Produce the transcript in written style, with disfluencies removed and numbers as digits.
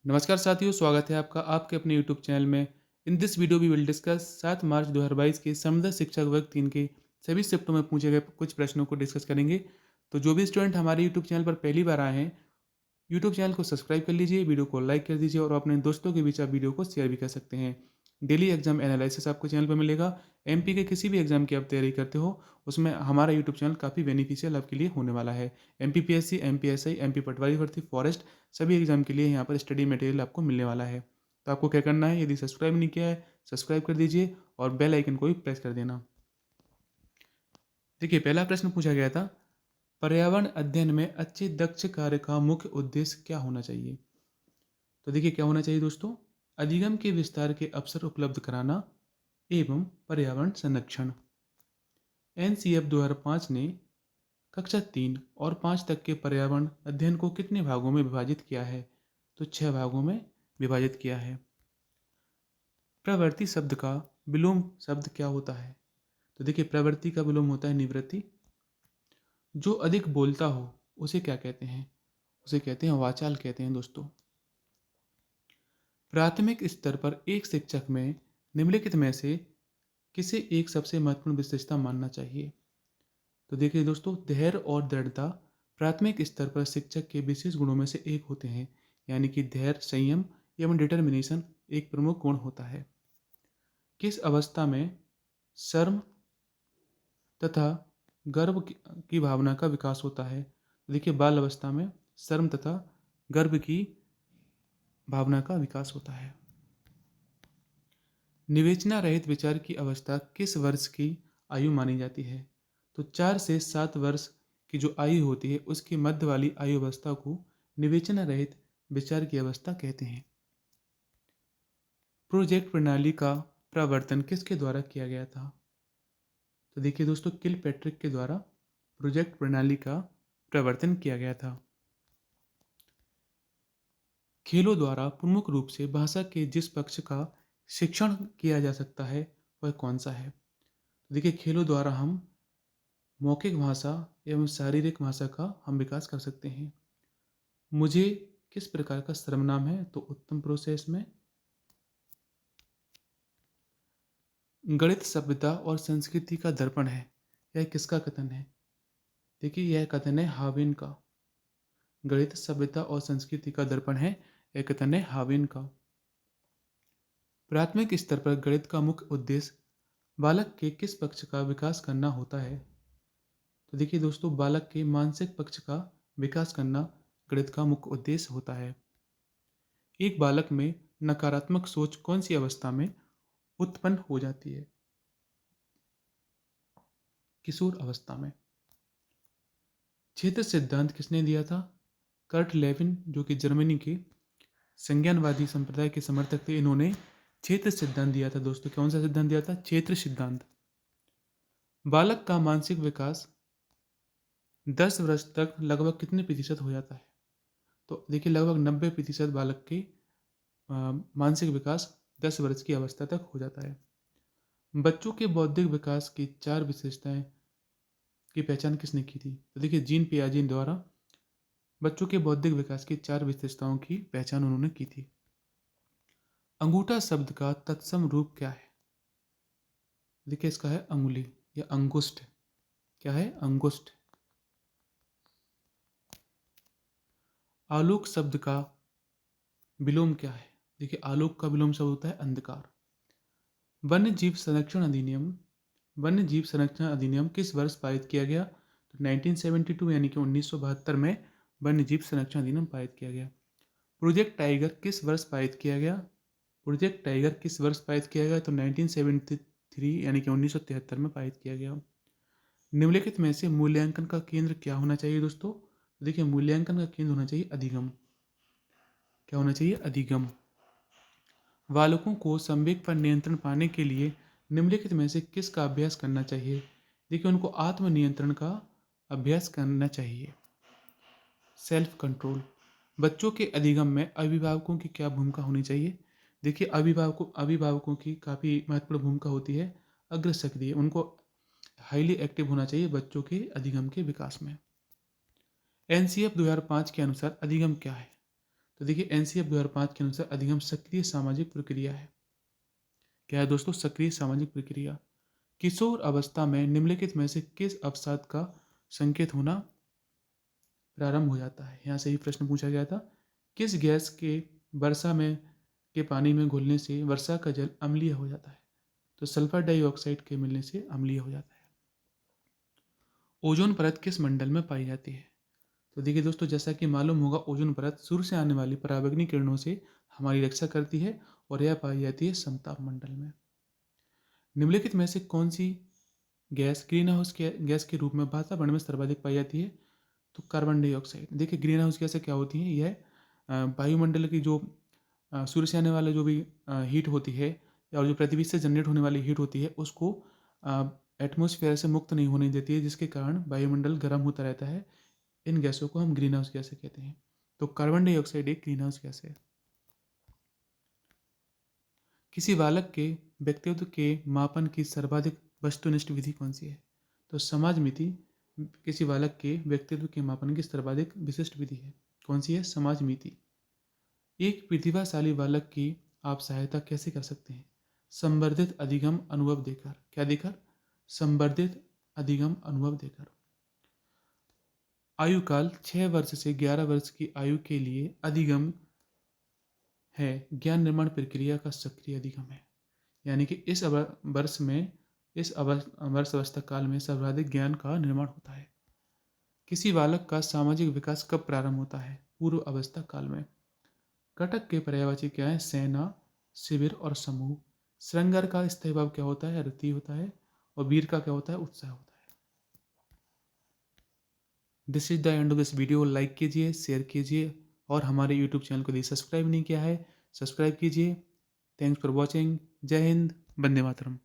नमस्कार साथियों, स्वागत है आपका आपके अपने यूट्यूब चैनल में। In this video we will discuss 7 March 2022 के संविदा शिक्षक वर्ग 3 के सभी शिफ्टों में पूछे गए कुछ प्रश्नों को डिस्कस करेंगे। तो जो भी स्टूडेंट हमारे यूट्यूब चैनल पर पहली बार आए हैं, यूट्यूब चैनल को सब्सक्राइब कर लीजिए, वीडियो को लाइक कर दीजिए और अपने दोस्तों के बीच आप वीडियो को शेयर भी कर सकते हैं। डेली एग्जाम एनालिसिस आपको चैनल पर मिलेगा। एमपी के किसी भी एग्जाम की आप तैयारी करते हो, उसमें हमारा यूट्यूब चैनल काफ़ी बेनिफिशियल आपके लिए होने वाला है। एमपीपीएससी, एमपीएसआई, एमपी पटवारी भर्ती, फॉरेस्ट सभी एग्जाम के लिए यहाँ पर स्टडी मटेरियल आपको मिलने वाला है। तो आपको क्या करना है, यदि सब्सक्राइब नहीं किया है, सब्सक्राइब कर दीजिए और बेल आइकन को भी प्रेस कर देना। देखिए, पहला प्रश्न पूछा गया था, पर्यावरण अध्ययन में अच्छे दक्ष कार्य का मुख्य उद्देश्य क्या होना चाहिए। तो देखिए क्या होना चाहिए दोस्तों, अधिगम के विस्तार के अवसर उपलब्ध कराना एवं पर्यावरण संरक्षण। एनसीएफ 2005 ने कक्षा 3 और 5 तक के पर्यावरण अध्ययन को कितने भागों में विभाजित किया है। तो 6 भागों में विभाजित किया है। प्रवृत्ति शब्द का विलोम शब्द क्या होता है। तो देखिए, प्रवृत्ति का विलोम होता है निवृत्ति। जो अधिक बोलता हो उसे क्या कहते हैं, उसे कहते हैं वाचाल कहते हैं दोस्तों। प्राथमिक स्तर पर एक शिक्षक में निम्नलिखित में से किसे एक सबसे महत्वपूर्ण विशेषता मानना चाहिए। तो देखिए दोस्तों, धैर्य और दृढ़ता प्राथमिक स्तर पर शिक्षक के विशेष गुणों में से एक होते हैं। यानी कि धैर्य, संयम एवं डिटर्मिनेशन एक प्रमुख गुण होता है। किस अवस्था में शर्म तथा गर्व की भावना का विकास होता है। तो देखिए, बाल अवस्था में शर्म तथा गर्व की भावना का विकास होता है। विवेचना रहित विचार की अवस्था किस वर्ष की आयु मानी जाती है। तो 4 से 7 वर्ष की जो आयु होती है, उसकी मध्य वाली आयु अवस्था को विवेचना रहित विचार की अवस्था कहते हैं। प्रोजेक्ट प्रणाली का प्रवर्तन किसके द्वारा किया गया था। तो देखिए दोस्तों, किलपैट्रिक के द्वारा प्रोजेक्ट प्रणाली का प्रवर्तन किया गया था। खेलों द्वारा प्रमुख रूप से भाषा के जिस पक्ष का शिक्षण किया जा सकता है वह कौन सा है। तो देखिए, खेलों द्वारा हम मौखिक भाषा एवं शारीरिक भाषा का हम विकास कर सकते हैं। मुझे किस प्रकार का सर्वनाम है। तो उत्तम प्रोसेस में गणित सभ्यता और संस्कृति का दर्पण है। यह किसका कथन है। देखिए, यह कथन है हाविन का। गणित सभ्यता और संस्कृति का दर्पण है, यह कथन है हाविन का। प्राथमिक स्तर पर गणित का मुख्य उद्देश्य बालक के किस पक्ष का विकास करना होता है। तो देखिए दोस्तों, बालक के मानसिक पक्ष का विकास करना गणित का मुख्य उद्देश्य होता है। एक बालक में नकारात्मक सोच कौन सी अवस्था में उत्पन्न हो जाती है। किशोर अवस्था में। क्षेत्र सिद्धांत किसने दिया था। कर्ट लेविन, जो कि जर्मनी के संज्ञानवादी संप्रदाय के समर्थक थे, इन्होंने क्षेत्र सिद्धांत दिया था दोस्तों। कौन सा सिद्धांत दिया था, क्षेत्र सिद्धांत। बालक का मानसिक विकास 10 वर्ष तक लगभग कितने प्रतिशत हो जाता है। तो देखिए, लगभग 90% बालक के मानसिक विकास 10 वर्ष की अवस्था तक हो जाता है। बच्चों के बौद्धिक विकास की 4 विशेषताएं की पहचान किसने की थी। तो देखिए, जीन पियाजे द्वारा बच्चों के बौद्धिक विकास की 4 विशेषताओं की पहचान उन्होंने की थी। अंगूठा शब्द का तत्सम रूप क्या है। देखिए, इसका है अंगुली या अंगुष्ठ। क्या है, अंगुष्ठ। आलोक शब्द का विलोम क्या है। देखिए, आलोक का विलोम शब्द होता है अंधकार। वन्य जीव संरक्षण अधिनियम, वन्य जीव संरक्षण अधिनियम किस वर्ष पारित किया गया। तो 1972 यानी कि 1972 में वन्य जीव संरक्षण अधिनियम पारित किया गया। प्रोजेक्ट टाइगर किस वर्ष पारित किया गया। प्रोजेक्ट टाइगर किस वर्ष पारित किया गया। तो 1973 यानी कि 1973 में पारित किया गया। निम्नलिखित में से मूल्यांकन का केंद्र क्या होना चाहिए दोस्तों। देखिए, मूल्यांकन का केंद्र होना चाहिए अधिगम। क्या होना चाहिए, अधिगम। बालकों को संवेग पर नियंत्रण पाने के लिए निम्नलिखित में से किसका अभ्यास करना चाहिए। देखिए, उनको आत्मनियंत्रण का अभ्यास करना चाहिए, सेल्फ कंट्रोल। बच्चों के अधिगम में अभिभावकों की क्या भूमिका होनी चाहिए। देखिए, अभिभावकों की काफ़ी महत्वपूर्ण भूमिका होती है। अग्र सक्रिय, उनको हाईली एक्टिव होना चाहिए बच्चों के अधिगम के विकास में। एनसीएफ 2005 के अनुसार अधिगम क्या है। तो देखिए एनसीएफ 2005 के अनुसार अधिगम सक्रिय सामाजिक प्रक्रिया है। क्या है दोस्तों? सक्रिय सामाजिक प्रक्रिया। किशोर अवस्था में निम्नलिखित में से किस अवसाद का संकेत होना प्रारंभ हो जाता है? यहाँ से ही प्रश्न पूछा गया था। किस गैस के वर्षा में के पानी में घुलने से वर्षा का जल अम्लीय हो जाता है? तो सल्फर डाइऑक्साइड के मिलने से अम्लीय हो जाता है। ओजोन परत किस मंडल में पाई जाती है? तो देखिए दोस्तों, जैसा कि मालूम होगा, ओजोन परत सूर्य से आने वाली पराबैंगनी किरणों से हमारी रक्षा करती है और यह पाई जाती है समताप मंडल में। निम्नलिखित में से कौन सी गैस ग्रीन हाउस गैस के रूप में वातावरण में सर्वाधिक पाई जाती है? तो कार्बन डाइऑक्साइड। देखिए ग्रीन हाउस गैसें क्या होती हैं? यह वायुमंडल की जो सूर्य से आने वाला जो भी हीट होती है और जो पृथ्वी से जनरेट होने वाली हीट होती है उसको एटमॉस्फेयर से मुक्त नहीं होने देती है, जिसके कारण वायुमंडल गर्म होता रहता है। इन गैसों को हम ग्रीन हाउस गैसें कहते हैं। तो कार्बन डाइऑक्साइड एक ग्रीन हाउस गैस है। किसी बालक के व्यक्तित्व के मापन की सर्वाधिक वस्तुनिष्ठ विधि कौन सी है? तो समाज मिति किसी बालक के व्यक्तित्व के मापन की सर्वाधिक विशिष्ट विधि है। कौन सी है? समाज मिति। एक प्रतिभाशाली बालक की आप सहायता कैसे कर सकते हैं? संवर्धित अधिगम अनुभव देकर। क्या देकर? संवर्धित अधिगम अनुभव देकर। आयु काल 6 वर्ष से 11 वर्ष की आयु के लिए अधिगम है ज्ञान निर्माण प्रक्रिया का सक्रिय अधिगम है। यानी कि इस वर्ष में इस वर्ष अवस्था काल में सर्वाधिक ज्ञान का निर्माण होता है। किसी बालक का सामाजिक विकास कब प्रारंभ होता है? पूर्व अवस्था काल में। कटक के पर्यायवाची क्या है? सेना, शिविर और समूह। श्रृंगार का स्थायी भाव क्या होता है? रति होता है। और वीर का क्या होता है? उत्साह होता है। This is the end of this video. Like कीजिए, शेयर कीजिए और हमारे यूट्यूब चैनल को यदि सब्सक्राइब नहीं किया है सब्सक्राइब कीजिए। Thanks for watching. जय हिंद, वंदे मातरम।